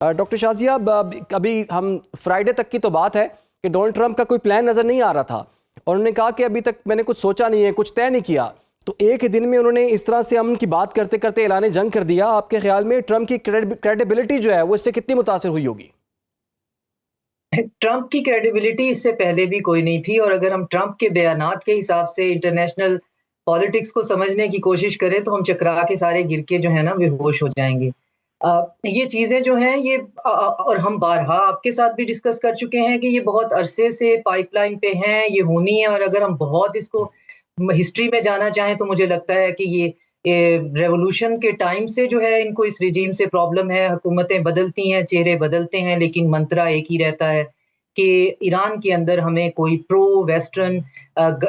Doctor Shazia, अभी हम Friday तक की तो बात है कि डोनाल्ड ट्रंप का कोई प्लान नज़र नहीं आ रहा था और उन्होंने कहा कि अभी तक मैंने कुछ सोचा नहीं है, कुछ तय नहीं किया। तो एक ही दिन में उन्होंने इस तरह से अमन की बात करते करते ऐलान जंग कर दिया। आपके ख्याल में ट्रंप की क्रेडिबिलिटी जो है वो इससे कितनी मुतासर हुई होगी? ट्रंप की क्रेडिबिलिटी इससे पहले भी कोई नहीं थी, और अगर हम ट्रंप के बयानात के हिसाब से इंटरनेशनल पॉलिटिक्स को समझने की कोशिश करें तो हम चकरा के सारे गिर के जो है ना बेहोश हो जाएंगे। ये चीज़ें जो हैं ये और हम बारहा आपके साथ भी डिस्कस कर चुके हैं कि ये बहुत अरसे से पाइपलाइन पे हैं, ये होनी है। और अगर हम बहुत इसको हिस्ट्री में जाना चाहें तो मुझे लगता है कि ये रेवोल्यूशन के टाइम से जो है इनको इस रिजीम से प्रॉब्लम है। हुकूमतें बदलती हैं, चेहरे बदलते हैं, लेकिन मंत्रा एक ही रहता है कि ईरान के अंदर हमें कोई प्रो वेस्टर्न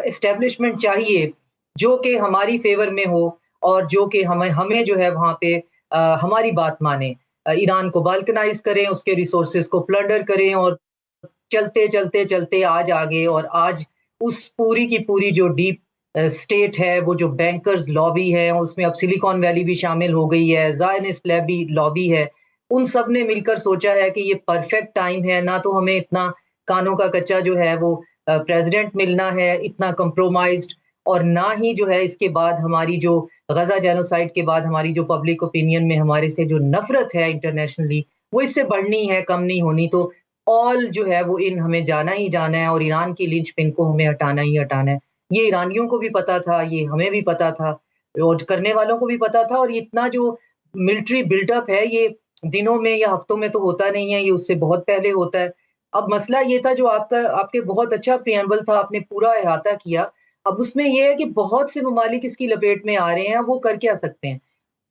एस्टेब्लिशमेंट चाहिए जो कि हमारी फेवर में हो और जो कि हमें हमें जो है वहाँ पे हमारी बात माने। ईरान को बाल्कनाइज करें, उसके रिसोर्सेज को प्लंडर करें और चलते चलते चलते आज आगे। और आज उस पूरी की पूरी जो डीप स्टेट है, वो जो बैंकर्स लॉबी है, उसमें अब सिलिकॉन वैली भी शामिल हो गई है, ज़ायनिस्ट लॉबी है। उन सब ने मिलकर सोचा है कि ये परफेक्ट टाइम है, ना तो हमें इतना कानों का कच्चा जो है वो प्रेसिडेंट मिलना है, इतना कंप्रोमाइज्ड, और ना ही जो है इसके बाद हमारी जो गजा जेनोसाइड के बाद हमारी जो पब्लिक ओपिनियन में हमारे से जो नफरत है इंटरनेशनली, वो इससे बढ़नी है, कम नहीं होनी। तो ऑल जो है वो इन हमें जाना ही जाना है और ईरान की लिंचपिन को हमें हटाना ही हटाना है। ये ईरानियों को भी पता था, ये हमें भी पता था और करने वालों को भी पता था। और ये इतना जो मिलिट्री बिल्डअप है ये दिनों में या हफ्तों में तो होता नहीं है, ये उससे बहुत पहले होता है। अब मसला ये था जो आपके बहुत अच्छा प्रिएम्बल था, आपने पूरा अहाता किया। अब उसमें ये है कि बहुत से ममालिक इसकी लपेट में आ रहे हैं, वो कर क्या सकते हैं?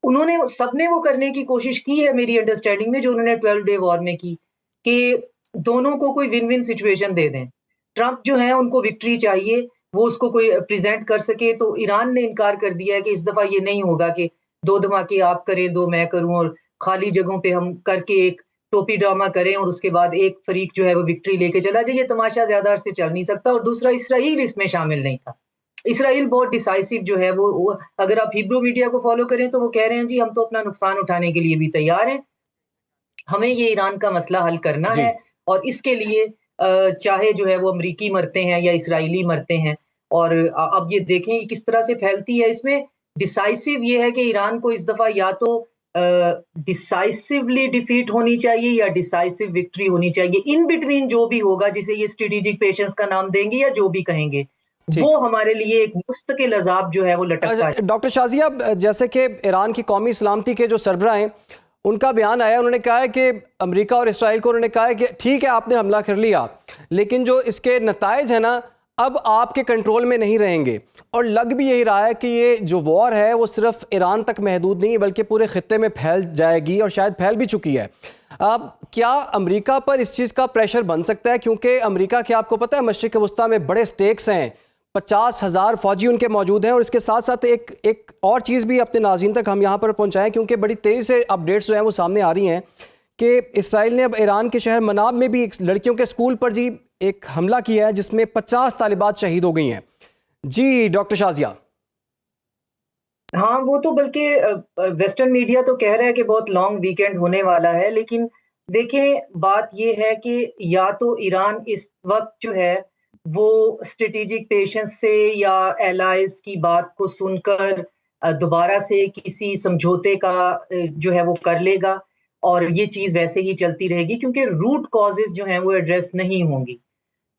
उन्होंने सबने वो करने की कोशिश की है मेरी अंडरस्टैंडिंग में जो उन्होंने 12 डे वॉर में की, कि दोनों को कोई विन-विन सिचुएशन दे दें। ट्रंप जो हैं उनको विक्ट्री चाहिए, वो उसको कोई प्रेज़ेंट कर सके। तो ईरान ने इनकार कर दिया है कि इस दफ़ा ये नहीं होगा कि 2 धमाके आप करें, 2 मैं करूँ और खाली जगहों पे हम करके एक टोपी ड्रामा करें और उसके बाद एक फ़रीक जो है वो विक्ट्री लेके चला जाए। ये तमाशा ज़्यादा अरसे चल नहीं सकता। और दूसरा, इसराइल इसमें शामिल नहीं था। इसराइल बहुत डिसाइसिव जो है वो अगर आप हिब्रू मीडिया को फ़ॉलो करें तो वो कह रहे हैं जी हम तो अपना नुकसान उठाने के लिए भी तैयार हैं। हमें ये ईरान का मसला हल करना जी। है और इसके लिए चाहे जो है वो अमरीकी मरते हैं या इसराइली मरते हैं। और अब ये देखें ये किस तरह से फैलती है। इसमें डिसाइसिव ये है कि ईरान को इस दफ़ा या तो डिसाइसिवली डिफीट होनी चाहिए या डिसाइसिव विक्ट्री होनी चाहिए। इन बिटवीन जो भी होगा, जिसे ये स्ट्रेटेजिक पेशेंस का नाम देंगे या जो भी कहेंगे, ठीक। वो हमारे लिए एक मुस्तकिल अज़ाब जो है वो लटकता है। डॉक्टर शाजिया, जैसे कि ईरान की कौमी सलामती के जो सरबराह हैं उनका बयान आया, उन्होंने कहा है कि अमेरिका और इसराइल को उन्होंने कहा है कि ठीक है आपने हमला कर लिया, लेकिन जो इसके नताइज हैं ना अब आपके कंट्रोल में नहीं रहेंगे। और लग भी यही रहा है कि ये जो वॉर है वो सिर्फ ईरान तक महदूद नहीं है बल्कि पूरे खित्ते में फैल जाएगी और शायद फैल भी चुकी है। अब क्या अमेरिका पर इस चीज़ का प्रेशर बन सकता है? क्योंकि अमेरिका के आपको पता है मशरिक़ वस्ता में बड़े स्टेक्स हैं, 50,000 फौजी उनके मौजूद हैं। और इसके साथ साथ एक और चीज़ भी अपने नाज़रीन तक हम यहाँ पर पहुँचाएँ, क्योंकि बड़ी तेज़ी से अपडेट्स जो हैं वो सामने आ रही हैं कि इसराइल ने अब ईरान के शहर मनाब में भी एक लड़कियों के स्कूल पर जी एक हमला किया है जिसमें 50 तालिबात शहीद हो गई हैं। जी डॉक्टर शाजिया। हाँ, वो तो बल्कि वेस्टर्न मीडिया तो कह रहा है कि बहुत लॉन्ग वीकेंड होने वाला है, लेकिन देखें बात ये है कि या तो ईरान इस वक़्त जो है वो स्ट्रैटेजिक पेशेंस से या एलाइज़ की बात को सुनकर दोबारा से किसी समझौते का जो है वो कर लेगा और ये चीज़ वैसे ही चलती रहेगी, क्योंकि रूट कॉज़ेज़ जो हैं वो एड्रेस नहीं होंगी।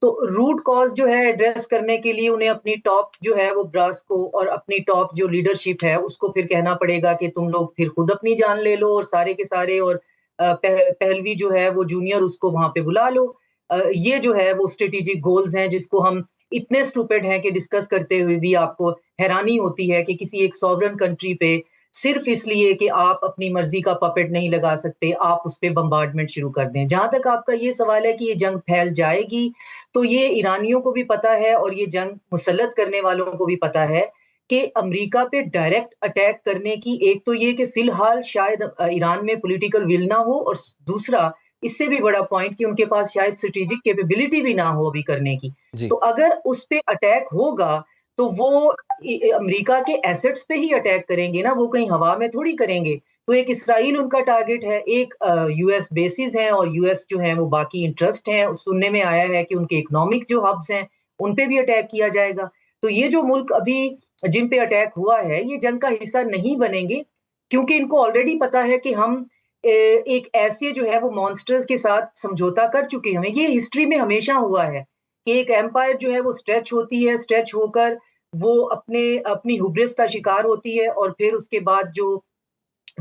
तो रूट कॉज़ जो है एड्रेस करने के लिए उन्हें अपनी टॉप जो है वो ब्रास को और अपनी टॉप जो लीडरशिप है उसको फिर कहना पड़ेगा कि तुम लोग फिर खुद अपनी जान ले लो और सारे के सारे। और पहलवी जो है वो जूनियर उसको वहाँ पे बुला लो। ये जो है वो स्ट्रेटेजिक गोल्स हैं जिसको हम इतने स्टूपिड हैं कि डिस्कस करते हुए भी आपको हैरानी होती है कि किसी एक सॉवरेन कंट्री पे सिर्फ इसलिए कि आप अपनी मर्जी का पपेट नहीं लगा सकते, आप उस पे बम्बार्डमेंट शुरू कर दें। जहाँ तक आपका ये सवाल है कि ये जंग फैल जाएगी, तो ये ईरानियों को भी पता है और ये जंग मुसल्लत करने वालों को भी पता है कि अमेरिका पे डायरेक्ट अटैक करने की एक तो ये कि फिलहाल शायद ईरान में पॉलिटिकल विल ना हो, और दूसरा इससे भी बड़ा पॉइंट कि उनके पास शायद स्ट्रेटेजिक कैपेबिलिटी भी ना हो अभी करने की। जी। तो अगर उस पे अटैक होगा तो वो अमेरिका के एसेट्स पे ही अटैक करेंगे ना, वो कहीं हवा में थोड़ी करेंगे। तो एक इसराइल उनका टारगेट है, एक यूएस बेसिस हैं और यूएस जो है वो बाकी इंटरेस्ट हैं। सुनने में आया है कि उनके इकोनॉमिक जो हब्स हैं उन पे भी अटैक किया जाएगा। तो ये जो मुल्क अभी जिन पे अटैक हुआ है ये जंग का हिस्सा नहीं बनेंगे, क्योंकि इनको ऑलरेडी पता है कि हम एक ऐसे जो है वो मॉन्स्टर्स के साथ समझौता कर चुके हैं। ये हिस्ट्री में हमेशा हुआ है कि एक एम्पायर जो है वो स्ट्रेच होती है, स्ट्रेच होकर वो अपनी हुब्रिस का शिकार होती है और फिर उसके बाद जो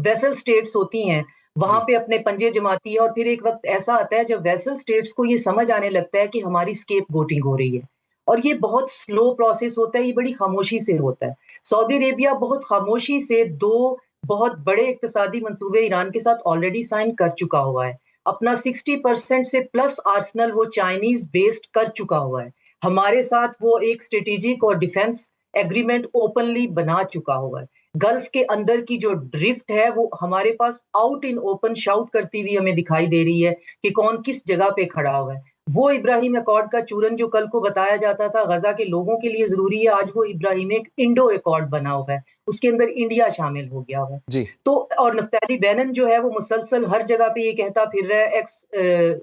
वेसल स्टेट्स होती हैं वहां जी। पे अपने पंजे जमाती है। और फिर एक वक्त ऐसा आता है जब वेसल स्टेट्स को ये समझ आने लगता है कि हमारी स्केप गोटिंग हो रही है, और ये बहुत स्लो प्रोसेस होता है, ये बड़ी खामोशी से होता है। सऊदी अरेबिया बहुत खामोशी से दो बहुत बड़े इक्तिसादी मंसूबे ईरान के साथ ऑलरेडी साइन कर चुका हुआ है। अपना 60% से प्लस आर्सनल वो चाइनीज बेस्ड कर चुका हुआ है। हमारे साथ वो एक स्ट्रेटेजिक और डिफेंस एग्रीमेंट ओपनली बना चुका हुआ है। गल्फ के अंदर की जो ड्रिफ्ट है वो हमारे pass out in open shout करती हुई हमें दिखाई दे रही है कि कौन किस जगह पे खड़ा हुआ है। वो इब्राहिम अकॉर्ड का चूरन जो कल को बताया जाता था गजा के लोगों के लिए जरूरी है, आज वो इब्राहिम एक इंडो अकॉर्ड बना हुआ है, उसके अंदर इंडिया शामिल हो गया हुआ है। जी। तो और नफ्ताली बैनन जो है वो मुसलसल हर जगह पे ये कहता फिर रहा है, एक्स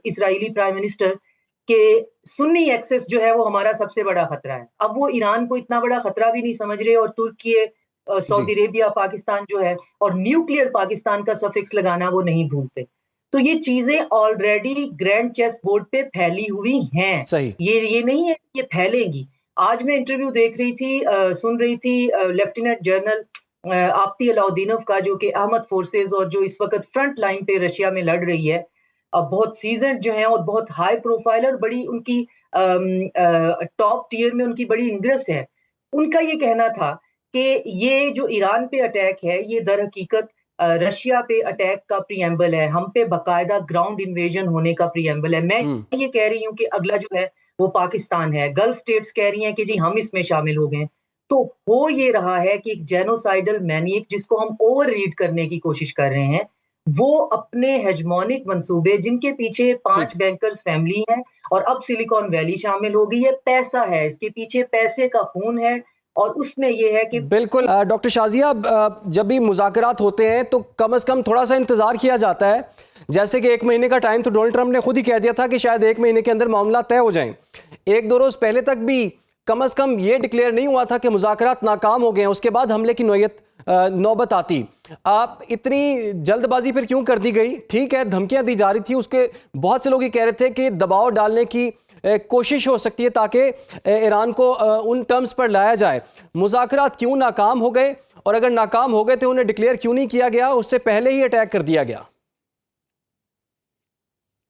इसराइली प्राइम मिनिस्टर, कि सुन्नी एक्सेस जो है वो हमारा सबसे बड़ा खतरा है। अब वो ईरान को इतना बड़ा खतरा भी नहीं समझ रहे, और तुर्की, जी। सऊदी अरेबिया, पाकिस्तान जो है, और न्यूक्लियर पाकिस्तान का सफिक्स लगाना वो नहीं भूलते। तो ये चीजें ऑलरेडी ग्रैंड चेस बोर्ड पे फैली हुई हैं। सही। ये नहीं है कि ये फैलेंगी। आज मैं इंटरव्यू देख रही थी, सुन रही थी लेफ्टिनेंट जनरल आपती अलाउद्दीनов का, जो कि अहमद फोर्सेस और जो इस वक्त फ्रंट लाइन पे रशिया में लड़ रही है, बहुत सीजन्ड जो हैं और बहुत हाई प्रोफाइल और बड़ी उनकी टॉप टियर में उनकी बड़ी इंग्रेस है। उनका ये कहना था कि ये जो ईरान पे अटैक है ये दर हकीकत रशिया पे अटैक का प्रीएम्बल है, हम पे बकायदा ग्राउंड इन्वेजन होने का प्रीएम्बल है। मैं हम्म। ये कह रही हूँ कि अगला जो है वो पाकिस्तान है, गल्फ स्टेट्स कह रही हैं कि जी हम इसमें शामिल हो गए। तो हो ये रहा है कि एक जेनोसाइडल मैनिएक जिसको हम ओवर रीड करने की कोशिश कर रहे हैं, वो अपने हेजमोनिक मंसूबे जिनके पीछे 5 ठीक। बैंकर्स फैमिली है और अब सिलिकॉन वैली शामिल हो गई है, पैसा है इसके पीछे, पैसे का खून है। और उसमें ये है कि बिल्कुल डॉक्टर शाजिया, जब भी मुज़ाकरात होते हैं तो कम से कम थोड़ा सा इंतज़ार किया जाता है। जैसे कि 1 महीने का टाइम तो डोनाल्ड ट्रंप ने खुद ही कह दिया था कि शायद 1 महीने के अंदर मामला तय हो जाएं। 1-2 रोज़ पहले तक भी कम से कम ये डिक्लेयर नहीं हुआ था कि मुज़ाकरात नाकाम हो गए हैं, उसके बाद हमले की नौबत आती। आप इतनी जल्दबाजी फिर क्यों कर दी गई? ठीक है, धमकियां दी जा रही थी, उसके बहुत से लोग ये कह रहे थे कि दबाव डालने की कोशिश हो सकती है ताकि ईरान को उन टर्म्स पर लाया जाए। मुज़ाकरात क्यों नाकाम हो गए, और अगर नाकाम हो गए तो उन्हें डिक्लेयर क्यों नहीं किया गया, उससे पहले ही अटैक कर दिया गया?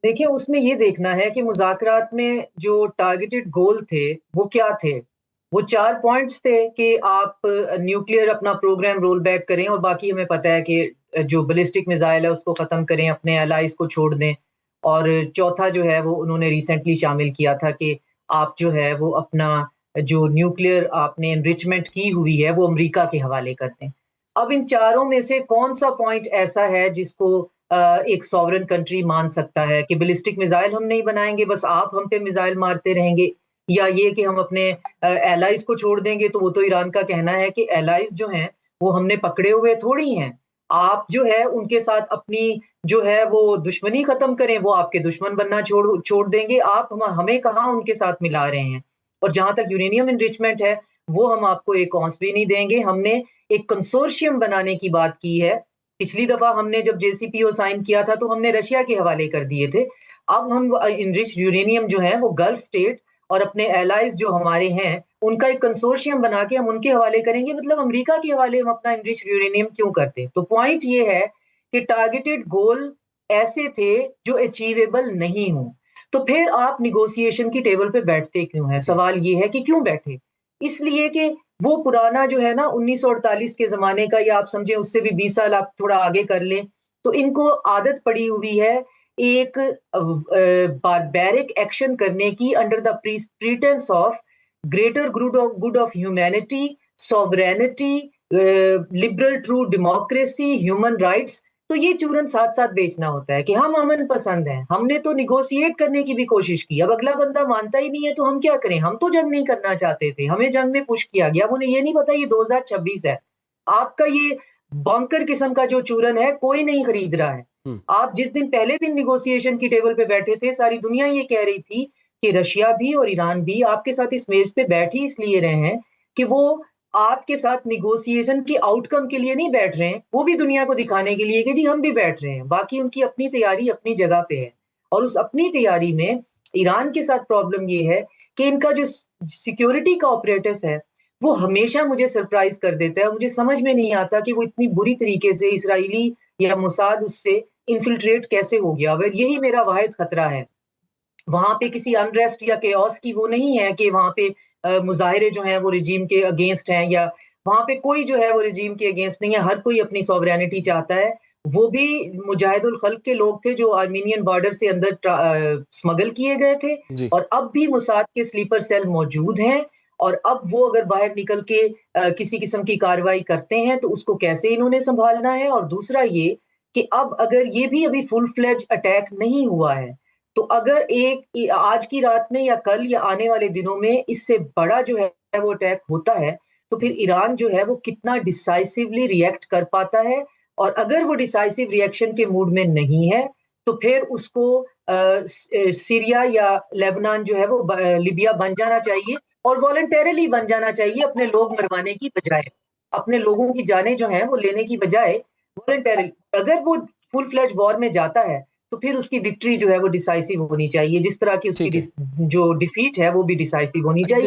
देखिए उसमें ये देखना है कि मुज़ाकरात में जो टारगेटेड गोल थे वो क्या थे। वो 4 पॉइंट्स थे कि आप न्यूक्लियर अपना प्रोग्राम रोल बैक करें, और बाकी हमें पता है कि जो बैलिस्टिक मिसाइल है उसको खत्म करें, अपने एलाइज को छोड़ दें। और चौथा जो है वो उन्होंने रिसेंटली शामिल किया था कि आप जो है वो अपना जो न्यूक्लियर आपने एनरिचमेंट की हुई है वो अमेरिका के हवाले कर दें। अब इन चारों में से कौन सा पॉइंट ऐसा है जिसको एक सॉवरेन कंट्री मान सकता है कि बैलिस्टिक मिसाइल हम नहीं बनाएंगे, बस आप हम पे मिसाइल मारते रहेंगे, या ये कि हम अपने एलाइज को छोड़ देंगे। तो वो तो ईरान का कहना है कि एलाइज जो हैं वो हमने पकड़े हुए थोड़ी हैं, आप जो है उनके साथ अपनी जो है वो दुश्मनी खत्म करें, वो आपके दुश्मन बनना छोड़ छोड़ देंगे, आप हमें कहाँ उनके साथ मिला रहे हैं। और जहां तक यूरेनियम एनरिचमेंट है वो हम आपको एक औंस भी नहीं देंगे। हमने एक कंसोर्शियम बनाने की बात की है। पिछली दफा हमने जब जेसीपीओ साइन किया था तो हमने रशिया के हवाले कर दिए थे। अब हम इनरिच्ड यूरेनियम जो है वो गल्फ स्टेट और अपने एलाइज जो हमारे हैं उनका एक कंसोर्शियम बना के हम उनके हवाले करेंगे। मतलब अमेरिका के हवाले हम अपना इनरिच्ड यूरेनियम क्यों करते? तो पॉइंट ये है कि टारगेटेड गोल ऐसे थे जो अचीवेबल नहीं हो, तो फिर आप निगोशिएशन की टेबल पे बैठते क्यों हैं? जी। सवाल ये है कि क्यों बैठे? इसलिए कि वो पुराना जो है ना 1948 के ज़माने का, या आप समझें उससे भी 20 साल आप थोड़ा आगे कर लें, तो इनको आदत पड़ी हुई है एक बारबैरिक एक्शन करने की under the प्रीटेंस of greater good of humanity, sovereignty, liberal true democracy, human rights. तो ये चूरन साथ साथ बेचना होता है कि हम अमन पसंद हैं, हमने तो निगोशिएट करने की भी कोशिश की, अब अगला बंदा मानता ही नहीं है तो हम क्या करें, हम तो जंग नहीं करना चाहते थे, हमें जंग में पुश किया गया, अब उन्हें ये नहीं पता ये 2026 है, आपका ये बंकर किस्म का जो चूरन है कोई नहीं खरीद रहा है। आप जिस दिन पहले दिन निगोशिएशन की टेबल पे बैठे थे, सारी दुनिया ये कह रही थी कि रशिया भी और ईरान भी आपके साथ इस मेज पे बैठ ही इसलिए रहे हैं कि वो आपके साथ निगोशिएशन के आउटकम के लिए नहीं बैठ रहे हैं, वो भी दुनिया को दिखाने के लिए कि जी हम भी बैठ रहे हैं। बाकी उनकी अपनी तैयारी अपनी जगह पे है और उस अपनी तैयारी में ईरान के साथ प्रॉब्लम ये है कि इनका जो सिक्योरिटी का ऑपरेटस है, वो हमेशा मुझे सरप्राइज कर देता है। मुझे समझ में नहीं आता कि वो इतनी बुरी तरीके से इसराइली या मोसाद उससे इन्फिल्ट्रेट कैसे हो गया। और यही मेरा वाहिद खतरा है। वहां पे किसी अनरेस्ट या केओस की वो नहीं है कि वहां पे मुजाहिरे जो हैं वो रिजीम के अगेंस्ट हैं, या वहां पे कोई जो है वो रिजीम के अगेंस्ट नहीं है, हर कोई अपनी सॉवरेनिटी चाहता है। वो भी मुजाहिदुल खल्क के लोग थे जो आर्मीनियन बॉर्डर से अंदर स्मगल किए गए थे, जी। और अब भी मोसाद के स्लीपर सेल मौजूद हैं, और अब वो अगर बाहर निकल के किसी किस्म की कार्रवाई करते हैं तो उसको कैसे इन्होंने संभालना है। और दूसरा ये कि अब अगर ये भी अभी फुल फ्लेज अटैक नहीं हुआ है, तो अगर एक आज की रात में या कल या आने वाले दिनों में इससे बड़ा जो है वो अटैक होता है, तो फिर ईरान जो है वो कितना डिसाइसिवली रिएक्ट कर पाता है। और अगर वो डिसाइसिव रिएक्शन के मूड में नहीं है, तो फिर उसको सीरिया या लेबनान जो है वो लिबिया बन जाना चाहिए, और वॉलंटरली बन जाना चाहिए, अपने लोग मरवाने की बजाय, अपने लोगों की जानें जो हैं वो लेने की बजाय वॉलंटरली। अगर वो फुल फ्लेज वॉर में जाता है तो फिर उसकी विक्ट्री जो है वो डिसाइसिव होनी चाहिए, जिस तरह की उसकी ठीक है। जो डिफीट है वो भी डिसाइसिव होनी चाहिए।